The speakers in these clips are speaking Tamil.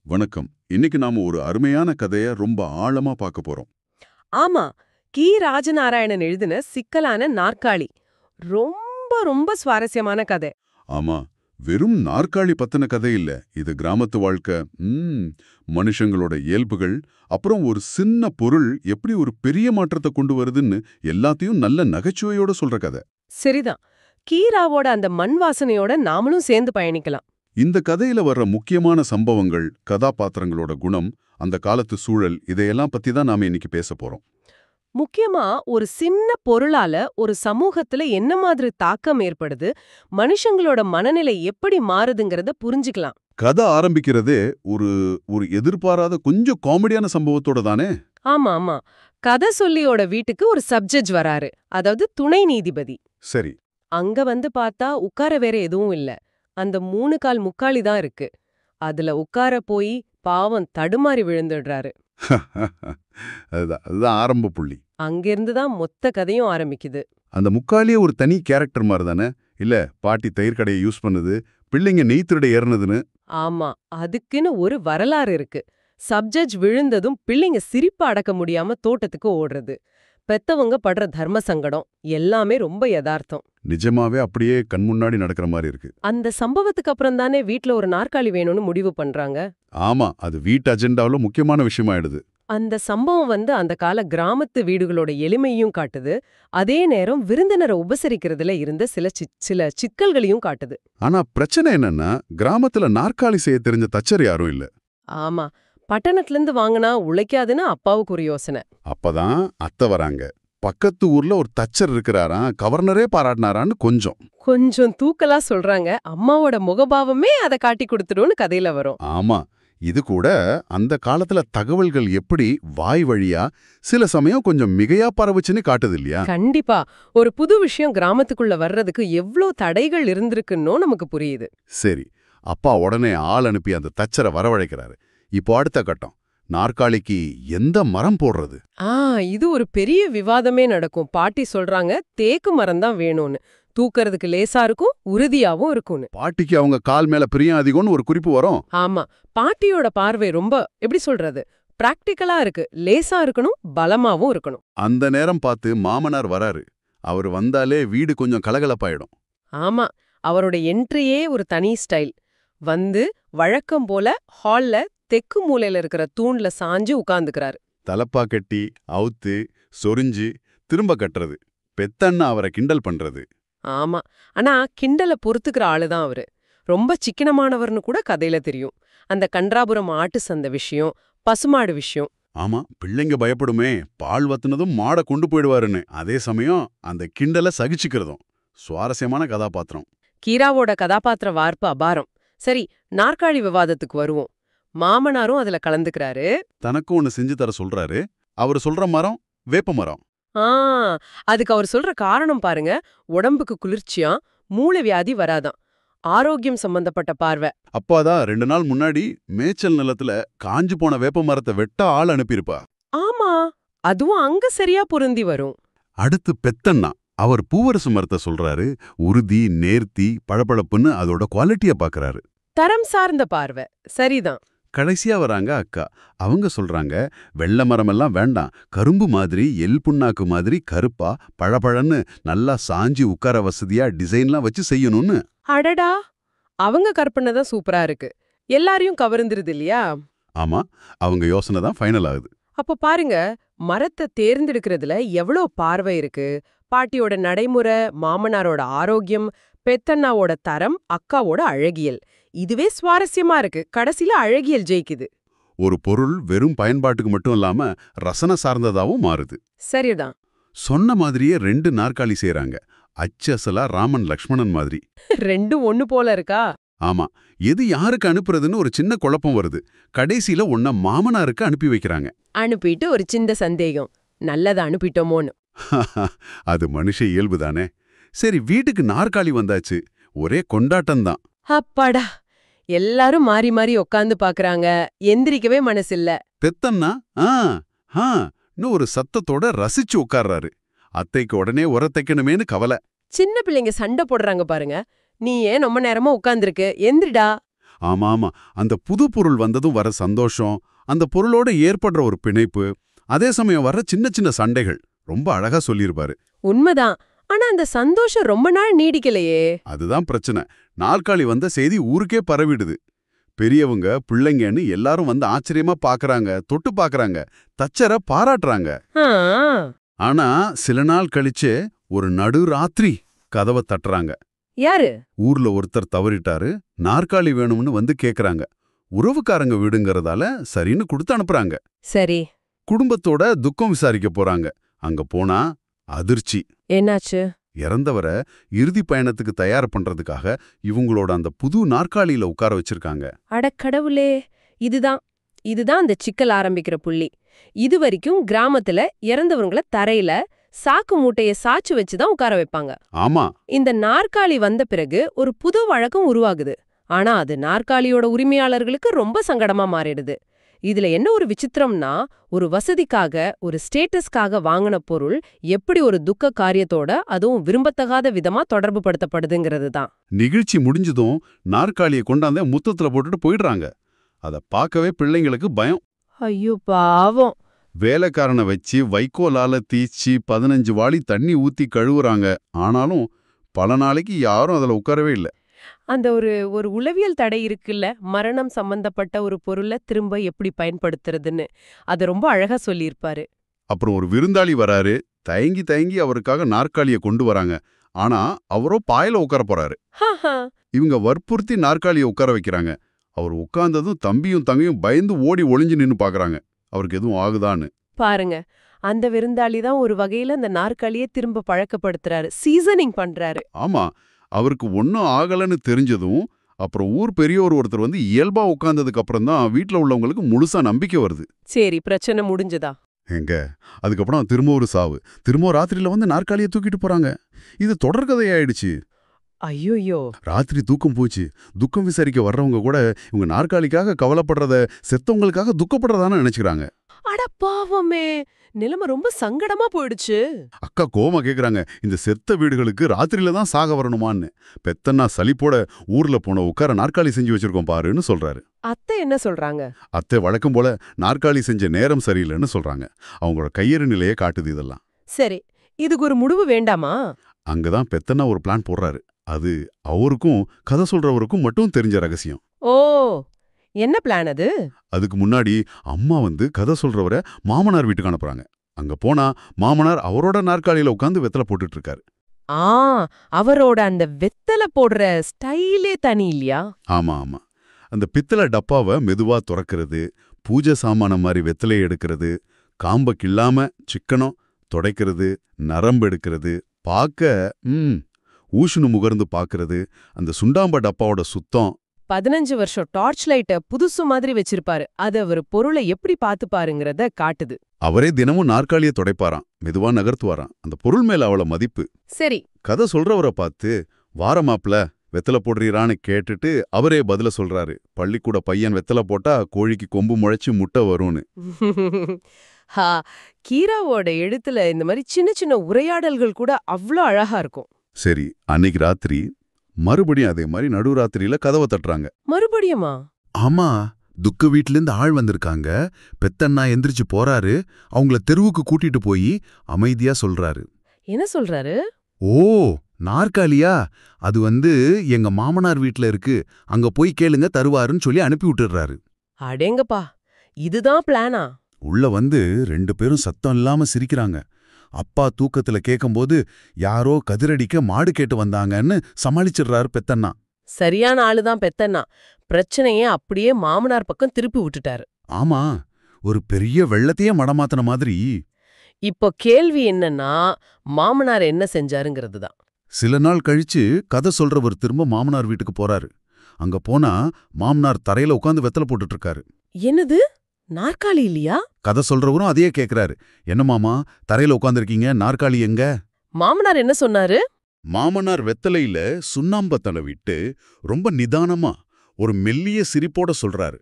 வணக்கம். இன்னைக்கு நாம ஒரு அருமையான கதைய ரொம்ப ஆழமா பார்க்க போறோம். ஆமா, ராஜநாராயணன் எழுதின சிக்கலான நாற்காலி. ரொம்ப ரொம்ப சுவாரஸ்யமான கதை. ஆமா, வெறும் நாற்காலி பத்தின கதை இல்ல. இது கிராமத்து வாழ்க்கை, மனுஷங்களோட இயல்புகள், அப்புறம் ஒரு சின்ன பொருள் எப்படி ஒரு பெரிய மாற்றத்தை கொண்டு வருதுன்னு எல்லாத்தையும் நல்ல நகைச்சுவையோட சொல்ற கதை. சரிதான். கீராவோட அந்த மண் வாசனையோட நாமளும் சேர்ந்து பயணிக்கலாம். இந்த கதையில வர்ற முக்கியமான சம்பவங்கள், கதாபாத்திரங்களோட குணம், அந்த காலத்து சூழல், இதையெல்லாம் பத்தி தான் நாம இன்னைக்கு பேச போறோம். முக்கியமா ஒரு சின்ன பொருளால ஒரு சமூகத்துல என்ன மாதிரி தாக்கம் ஏற்படுது, மனுஷங்களோட மனநிலை எப்படி மாறுதுங்கறத புரிஞ்சுக்கலாம். கதை ஆரம்பிக்கிறதே ஒரு ஒரு எதிர்பாராத கொஞ்சம் காமெடியான சம்பவத்தோட தானே. ஆமா ஆமா. கதை சொல்லியோட வீட்டுக்கு ஒரு சப்ஜட்ஜ் வராரு, அதாவது துணை நீதிபதி. சரி. அங்க வந்து பார்த்தா உட்கார வேற எதுவும் இல்ல. அந்த 3 கால் முக்காலி தான் இருக்கு. அதுல உட்கார போய் பாவம் தடுமாறி விழுந்துடுறாரு. அதுதான் ஆரம்ப புள்ளி. அங்கிருந்து தான் மொத்த கதையும் ஆரம்பிக்குது. அந்த முக்காலியே ஒரு தனி கேரக்டர் மாதிரி தானே. இல்ல, பாட்டி தயிர் கடையை யூஸ் பண்ணுது, பிள்ளைங்க நெய் திருட ஏறினதுன்னு. ஆமா, அதுக்குன்னு ஒரு வரலாறு இருக்கு. சப்ஜட்ஜ் விழுந்ததும் பிள்ளைங்க சிரிப்பு அடக்க முடியாம தோட்டத்துக்கு ஓடுறது, பெத்தவங்க படுற தர்ம சங்கடம், எல்லாமே ரொம்ப யதார்த்தம். நிஜமாவே அப்படியே கண் முன்னாடி நடக்கிற மாதிரி இருக்கு. அந்த சம்பவத்துக்கு அப்புறம் தானே வீட்ல ஒரு நாற்காலி வேணும்னு முடிவு பண்றாங்க. ஆமா, அது வீட்டு அஜெண்டாவுல முக்கியமான விஷயமாயிடுது. அந்த சம்பவம் வந்து அந்த கால கிராமத்து வீடுகளோட எளிமையும் காட்டுது, அதே நேரம் விருந்தினரை உபசரிக்கிறதுல இருந்த சில சிக்கல்களையும் காட்டுது. ஆனா பிரச்சனை என்னன்னா, கிராமத்துல நாற்காலி செய்ய தெரிஞ்ச தச்சர் யாரும் இல்ல. ஆமா, பட்டணத்துல இருந்து வாங்கினா உழைக்காதுன்னு அப்பாவுக்கு ஒரு யோசனை. அப்பதான் அத்தை வராங்க. பக்கத்து ஊர்ல ஒரு தச்சர் இருக்கிறாராம், கவர்னரே பாராட்டினாரான்னு கொஞ்சம் தூக்கலா சொல்றாங்க. அம்மாவோட முகபாவமே அதை காட்டி கொடுத்துடும்னு கதையில வரும். ஆமா, இது கூட அந்த காலத்துல தகவல்கள் எப்படி வாய் வழியா சில சமயம் கொஞ்சம் மிகையா பரவுச்சுன்னு காட்டுது இல்லையா? கண்டிப்பா. ஒரு புது விஷயம் கிராமத்துக்குள்ள வர்றதுக்கு எவ்ளோ தடைகள் இருந்திருக்குன்னோ நமக்கு புரியுது. சரி, அப்பா உடனே ஆள் அனுப்பி அந்த தச்சரை வரவழைக்கிறாரு. இப்போ அடுத்த கட்டம், நாற்காலிக்கு எந்த மரம் போடுறது? இது ஒரு பெரிய விவாதமே நடக்கும். பாட்டி சொல்றாங்க தேக்கு மரம் தான் வேணும்னு, தூக்கறதுக்கு லேசா இருக்கும், உறுதியாவும் இருக்கும்னு. பாட்டிக்கு அவங்க கால் மேல பிரியம் அதிகம்னு ஒரு குறிப்பு வரும். ஆமா, பாட்டியோட பார்வை ரொம்ப எப்படி சொல்றது, பிராக்டிக்கலா இருக்கு. லேசா இருக்கணும், பலமாவும் இருக்கணும். அந்த நேரம் பார்த்து மாமனார் வராரு. அவர் வந்தாலே வீடு கொஞ்சம் கலகலப்பாயிடும். ஆமா, அவரோட என்ட்ரியே ஒரு தனி ஸ்டைல். வந்து வழக்கம் போல ஹால்ல தெக்கு மூலையில இருக்கிற தூண்ல சாஞ்சு உட்கார்ந்துக்கிறாரு. தலப்பா கட்டி அவுத்து சொரிஞ்சு திரும்ப கட்டுறது, பெத்தண்ணா அவரை கிண்டல் பண்றது. ஆமா, ஆனா கிண்டல பொறுத்துக்கிற ஆளுதான் அவரு. ரொம்ப சிக்கனமானவர்னு கூட கதையில தெரியும். அந்த கன்றாபுரம் ஆட்டு சந்தை விஷயம், பசுமாடு விஷயம். ஆமா, பிள்ளைங்க பயப்படுமே, பால் வத்துனதும் மாடை கொண்டு போயிடுவாருன்னு. அதே சமயம் அந்த கிண்டலை சகிச்சுக்கிறதும். சுவாரஸ்யமான கதாபாத்திரம். கீராவோட கதாபாத்திர வார்ப்பு அபாரம். சரி, நாற்காலி விவாதத்துக்கு வருவோம். மாமனாரும் அதுல கலந்துக்கிறாரு. தனக்கும் ஒன்னு செஞ்சு தர சொல்றாரு. அவர் சொல்ற மரம் வேப்ப மரம். அதுக்கு அவர் சொல்ற காரணம் பாருங்க, உடம்புக்கு குளிர்ச்சியா, மூளை வியாதி வராதான், ஆரோக்கியம் சம்பந்தப்பட்ட பார்வை. அப்பாதான் 2 நாள் முன்னாடி மேய்ச்சல் நிலத்துல காஞ்சு போன வேப்ப மரத்தை வெட்ட ஆள் அனுப்பியிருப்பா. ஆமா, அதுவும் அங்க சரியா பொருந்தி வரும். அடுத்து பெத்தண்ணா, அவர் பூவரசு மரத்தை சொல்றாரு. உறுதி, நேர்த்தி, பளபளப்புன்னு அதோட குவாலிட்டிய பாக்குறாரு. தரம் சார்ந்த பார்வை, சரிதான். கடைசியா வராங்க அக்கா. அவங்க சொல்றாங்க, வெள்ளை மரமெல்லாம் வேண்டாம், கரும்பு மாதிரி எல் புண்ணாக்கு மாதிரி கருப்பா பழபழன்னு நல்லா சாஞ்சி உட்கார வசதியா டிசைன்லாம் வச்சு செய்யணும்னு. அடடா, அவங்க கற்பனை தான் சூப்பரா இருக்கு. எல்லாரையும் கவர்ந்துருது இல்லையா? ஆமா, அவங்க யோசனை தான் ஃபைனல் ஆகுது. அப்ப பாருங்க, மரத்தை தேர்ந்தெடுக்கிறதுல எவ்வளோ பார்வை இருக்கு. பாட்டியோட நடைமுறை, மாமனாரோட ஆரோக்கியம், பெத்தண்ணாவோட தரம், அக்காவோட அழகியல். இதுவே சுவாரஸ்யமா இருக்கு. கடைசியில அழகியல் ஜெயிக்குது. ஒரு பொருள் வெறும் பயன்பாட்டுக்கு மட்டும் இல்லாம ரசனை சார்ந்ததாவும் மாறுது. சரிதான். சொன்ன மாதிரியே 2 நாற்காலி செய்றாங்க. அச்சசலா ராமன் லக்ஷ்மணன் மாதிரி. ரெண்டும் ஒண்ணு போல இருக்கா? ஆமா, எது யாருக்கு அனுப்புறதுன்னு ஒரு சின்ன குழப்பம் வருது. கடைசியில ஒன்ன மாமனாருக்கு அனுப்பி வைக்கிறாங்க. அனுப்பிட்டு ஒரு சின்ன சந்தேகம், நல்லதை அனுப்பிட்டோமோன்னு. அது மனுஷ இயல்புதானே. சரி, வீட்டுக்கு நாற்காலி வந்தாச்சு. ஒரே கொண்டாட்டம்தான். அப்பாடா, எல்லாரும் மாறி மாறி உக்காந்து பாக்குறாங்க. எந்திரிக்கவே மனசில்ல. பெத்தன்னா இன்னும் ஒரு சத்தத்தோட ரசிச்சு உட்கார்றாரு. அத்தைக்கு உடனே உரத்தைக்கணுமேனு கவலை. சின்ன பிள்ளைங்க சண்டை போடுறாங்க பாருங்க. நீ ஏன் ரொம்ப நேரமா உட்கார்ந்துருக்கு, எந்திரிடா. ஆமா ஆமா, அந்த புது பொருள் வந்ததும் வர சந்தோஷம், அந்த பொருளோட ஏற்படுற ஒரு பிணைப்பு, அதே சமயம் வர்ற சின்ன சின்ன சண்டைகள் ரொம்ப அழகா சொல்லியிருப்பாரு. உண்மைதான். ஆனா அந்த சந்தோஷம் ரொம்ப நாள் நீடிக்கலையே. அதுதான் பிரச்சனை. நாற்காலி வந்த செய்தி ஊருக்கே பரவிடுது. பெரியவங்க பிள்ளைங்கன்னு எல்லாரும் வந்து ஆச்சரியமா பாக்குறாங்க, தொட்டு பாக்குறாங்க, தச்சரை பாராட்டுறாங்க. ஆ, ஆனா சில நாள் கழிச்சு ஒரு நடு ராத்திரி கதவை தட்டுறாங்க. யாரு? ஊர்ல ஒருத்தர் தவறிட்டாரு, நாற்காலி வேணும்னு வந்து கேக்குறாங்க. உறவுக்காரங்க வீடுங்கறதால சரின்னு கொடுத்து அனுப்புறாங்க. சரி, குடும்பத்தோட துக்கம் விசாரிக்க போறாங்க. அங்க போனா அதிர்ச்சி. என்னாச்சு? இறந்தவரை இறுதி பயணத்துக்கு தயார் பண்றதுக்காக இவங்களோட அந்த புது நாற்காலியில உட்கார வச்சிருக்காங்க. அடக்கடவுளே, இதுதான் இதுதான் அந்த சிக்கல் ஆரம்பிக்கிற புள்ளி. இதுவரைக்கும் கிராமத்துல இறந்தவங்கள தரையில சாக்கு மூட்டைய சாச்சு வச்சுதான் உட்கார வைப்பாங்க. ஆமா, இந்த நாற்காலி வந்த பிறகு ஒரு புது வழக்கம் உருவாகுது. ஆனா அது நாற்காலியோட உரிமையாளர்களுக்கு ரொம்ப சங்கடமா மாறிடுது. இதுல என்ன ஒரு விசித்திரம்னா, ஒரு வசதிக்காக, ஒரு ஸ்டேட்டஸ்க்காக வாங்கின பொருள் எப்படி ஒரு துக்க காரியத்தோட, அதுவும் விரும்பத்தகாத விதமா தொடர்பு படுத்தப்படுதுங்கிறது தான். நிகழ்ச்சி முடிஞ்சதும் நாற்காலியை கொண்டாந்து முத்தத்துல போட்டுட்டு போயிடுறாங்க. அத பார்க்கவே பிள்ளைங்களுக்கு பயம். ஐயோ பாவம். வேலைக்காரனை வச்சு வைக்கோலால தீச்சி 15 வாளி தண்ணி ஊத்தி கழுவுறாங்க. ஆனாலும் பல நாளைக்கு யாரும் அதுல உட்காரவே இல்ல. அந்த ஒரு உளவியல் தடை இருக்குல்ல, மரணம் சம்பந்தப்பட்ட ஒரு பொருளை திரும்ப எப்படி பயன்படுத்துறதுன்னு, அதை ரொம்ப அழகா சொல்லியிருப்பாரு. அப்புறம் ஒரு விருந்தாளி வராரு. தயங்கி தயங்கி அவருக்காக நாற்காலியை கொண்டு வராங்க. ஆனா அவரோ பாயில உட்கார போறாரு. ஹாஹா. இவங்க வற்புறுத்தி நாற்காலியை உட்கார வைக்கிறாங்க. அவர் உட்கார்ந்ததும் தம்பியும் தங்கையும் பயந்து ஓடி ஒளிஞ்சு நின்னு பாக்குறாங்க, அவருக்கு எதுவும் ஆகுதான்னு. பாருங்க, அந்த விருந்தாளி தான் ஒரு வகையில அந்த நாற்காலியை திரும்ப பழக்கப்படுத்துறாரு, சீசனிங் பண்றாரு. ஆமா, அவருக்கு ஒன்னும் ஆகலன்னு தெரிஞ்சதும் அப்புறம் ஊர் பெரியவர் ஒருத்தர் வந்து இயல்பா உட்கார்ந்ததுக்கு அப்புறம் தான் வீட்டுல உள்ளவங்களுக்கு முழுசா நம்பிக்கை வருது. சரி, பிரச்சனை முடிஞ்சதா? எங்க அதுக்கப்புறம் திரும்ப ஒரு சாவு, திரும்ப ராத்திரியில வந்து நாற்காலியை தூக்கிட்டு போறாங்க. இது தொடர்கதையாயிடுச்சு. ஐயோயோ. ராத்திரி தூக்கம் போச்சு. துக்கம் விசாரிக்க வர்றவங்க கூட இவங்க நாற்காலிக்காக கவலைப்படுறத செத்தவங்களுக்காக துக்கப்படுறதான்னு நினைச்சுக்கிறாங்க. அட பாவமே, நிலைமை ரொம்ப சங்கடமா போயிடுச்சு. அக்கா கோமா கேக்குறாங்க, இந்த செத்த வீடுகளுக்கு ராத்திரியில தான் சாக வரணுமான்னு. பெத்தன்னா சலிப்போட ஊர்ல போன உட்கார நாற்காலி செஞ்சு வச்சிருக்கோம் பாருன்னு சொல்றாரு. அத்தை என்ன சொல்றாங்க? அத்தை வழக்கம் போல நாற்காலி செஞ்ச நேரம் சரியில்லைன்னு சொல்றாங்க. அவங்களோட கையறு நிலையை காட்டுது இதெல்லாம். சரி, இதுக்கு ஒரு முடிவு வேண்டாமா? அங்கதான் பெத்தன்னா ஒரு பிளான் போடுறாரு. அது அவருக்கும் கதை சொல்றவருக்கும் மட்டும் தெரிஞ்ச ரகசியம். ஓ, என்ன பிளான் அது? அதுக்கு முன்னாடி அம்மா வந்து கதை சொல்றவரை மாமனார் வீட்டுக்கு அனுப்புறாங்க. அங்க போனா மாமனார் அவரோட நாற்காலியில உட்காந்து வெத்தலை போட்டுட்டு இருக்காரு. ஆ, அவரோட அந்த வெத்தலை போடுற ஸ்டைலே தனி இல்லையா? ஆமா ஆமா, அந்த பித்தளை டப்பாவை மெதுவா துறக்கிறது, பூஜை சாமான மாதிரி வெத்தலையை எடுக்கிறது, காம்ப கிள்ளாம சிக்கனம் தொடைக்கிறது, நரம்பு எடுக்கிறது, பார்க்க ஊஷுனு முகர்ந்து பாக்குறது, அந்த சுண்டாம்ப டப்பாவோட சுத்தம். 15 வருஷம் டார்ச் லைட்ட புதுசு மாதிரி வச்சிருப்பாரு. அது அவர் பொருளை எப்படி பாத்துப்பாருங்கிறத காட்டுது. அவரே தினமும் நாற்காலியை தொடைப்பாராம், மெதுவா நகர்த்துவாராம். அந்த பொருள் மேல அவள மதிப்பு. சரி, கதை சொல்றவரை பார்த்து வாரமாப்ல வெத்தலை போடுறீரான்னு கேட்டுட்டு அவரே பதில சொல்றாரு. பள்ளிக்கூட பையன் வெத்தலை போட்டா கோழிக்கு கொம்பு முளைச்சு முட்டை வரும்னு. ஹா, கீராவோட எழுத்துல இந்த மாதிரி சின்ன சின்ன உரையாடல்கள் கூட அவ்ளோ அழகா இருக்கும். சரி, அன்னைக்கு ராத்திரி மறுபடியும் அதே மாதிரி நடுராத்திரியில கதவை தட்டுறாங்க. மறுபடியுமா? ஆமா, துக்க வீட்லேருந்து ஆள் வந்திருக்காங்க. பெத்தண்ணா எந்திரிச்சு போறாரு. அவங்கள தெருவுக்கு கூட்டிட்டு போய் அமைதியா சொல்றாரு. என்ன சொல்றாரு? ஓ, நாற்காலியா? அது வந்து எங்க மாமனார் வீட்ல இருக்கு, அங்க போய் கேளுங்க தருவாருன்னு சொல்லி அனுப்பி விட்டுறாரு. அடேங்கப்பா, இதுதான் பிளானா? உள்ள வந்து 2 பேரும் சத்தம் இல்லாம சிரிக்கிறாங்க. அப்பா தூக்கத்துல கேட்கும்போது யாரோ கதிரடிக்க மாடு கேட்டு வந்தாங்கன்னு சமாளிச்சிடுறாரு பெத்தண்ணா. சரியான ஆளுதான் பெத்தண்ணா. பிரச்சனையே அப்படியே மாமனார் பக்கம் திருப்பி விட்டுட்டாரு. ஆமா, ஒரு பெரிய வெள்ளத்தையே மடமாத்தின மாதிரி. இப்போ கேள்வி என்னன்னா, மாமனார் என்ன செஞ்சாருங்கிறது தான். சில நாள் கழிச்சு கதை சொல்றவர் திரும்ப மாமனார் வீட்டுக்கு போறாரு. அங்க போனா மாமனார் தரையில உட்காந்து வெத்தலை போட்டுட்டு இருக்காரு. என்னது, நாற்காலி இல்லையா? கதை சொல்றவரும் அதையே கேக்குறாரு. என்ன மாமா, தரையில உட்காந்துருக்கீங்க, நாற்காலி எங்க? மாமனார் என்ன சொன்னாரு? மாமனார் வெத்தலையில சுண்ணாம்ப தடவிட்டு ரொம்ப நிதானமா ஒரு மெல்லிய சிரிப்போட சொல்றாரு.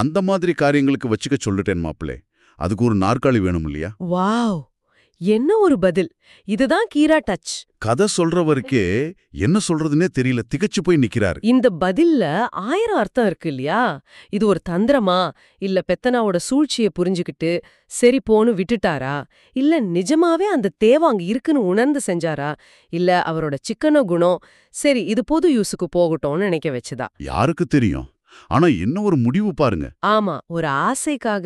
அந்த மாதிரி காரியங்களுக்கு வச்சுக்க சொல்லிட்டேன் மாப்பிள்ளை, அதுக்கு ஒரு நாற்காலி வேணும் இல்லையா? வாவ், என்ன ஒரு பதில்! இதுதான் கீரா டச். கதை சொல்றவருக்கே என்ன சொல்றதுன்னே தெரியல, திகைச்சு போய் நிக்கிறாரு. இந்த பதில்ல 1000 அர்த்தம் இருக்கு இல்லையா? இது ஒரு தந்திரமா, இல்ல பெத்தனாவோட சூழ்ச்சிய புரிஞ்சுக்கிட்டு சரி போன்னு விட்டுட்டாரா, இல்ல நிஜமாவே அந்த தேவை அங்க இருக்குன்னு உணர்ந்து செஞ்சாரா, இல்ல அவரோட சிக்கன குணம் சரி இது பொது யூஸுக்கு போகட்டும்னு நினைக்க வச்சுதா? யாருக்கு தெரியும்? ஆனா என்ன ஒரு முடிவு பாருங்க. ஆமா, ஒரு ஆசைக்காக,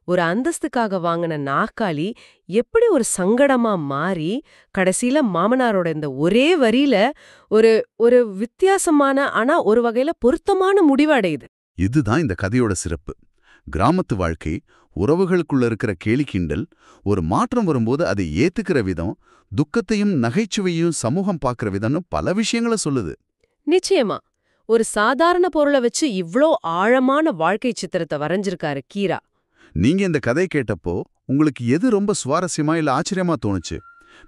ஒரு அந்தஸ்துக்காக வாங்கின நாற்காலி எப்படி ஒரு சங்கடமா மாறி கடைசியில மாமனாரோட இந்த ஒரே வரியில ஒரு ஒரு வித்தியாசமான ஆனா ஒரு வகையில பொருத்தமான முடிவு அடையுது. இதுதான் இந்த கதையோட சிறப்பு. கிராமத்து வாழ்க்கை, உறவுகளுக்குள்ள இருக்கிற கேலி கிண்டல், ஒரு மாற்றம் வரும்போது அதை ஏத்துக்கிற விதம், துக்கத்தையும் நகைச்சுவையும் சமூகம் பார்க்கிற விதம்னு பல விஷயங்களை சொல்லுது. நிச்சயமா ஒரு சாதாரண பொருளை வச்சு இவ்ளோ ஆழமான வாழ்க்கை சித்திரத்தை வரைஞ்சிருக்காரு கீரா. நீங்க இந்த கதை கேட்டப்போ உங்களுக்கு எது ரொம்ப சுவாரஸ்யமா இல்ல ஆச்சரியமா தோணுச்சு?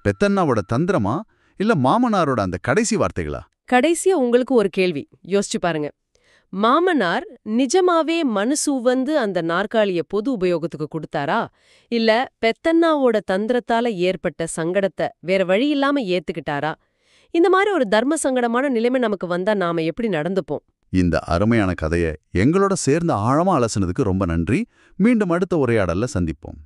பெத்தண்ணாவோட தந்திரமா இல்ல மாமனாரோட அந்த கடைசி வார்த்தைகளா? கடைசியா உங்களுக்கு ஒரு கேள்வி யோசிச்சு பாருங்க. மாமனார் நிஜமாவே மனசு வந்து அந்த நாற்காலிய பொது உபயோகத்துக்கு கொடுத்தாரா, இல்ல பெத்தண்ணாவோட தந்திரத்தால ஏற்பட்ட சங்கடத்தை வேற வழி இல்லாம ஏத்துக்கிட்டாரா? இந்த மாதிரி ஒரு தர்ம சங்கடமான நிலைமை நமக்கு வந்தா நாம எப்படி நடந்துப்போம்? இந்த அருமையான கதையை எங்களோட சேர்ந்து ஆழமா அலசுனதுக்கு ரொம்ப நன்றி. மீண்டும் அடுத்த உரையாடல்ல சந்திப்போம்.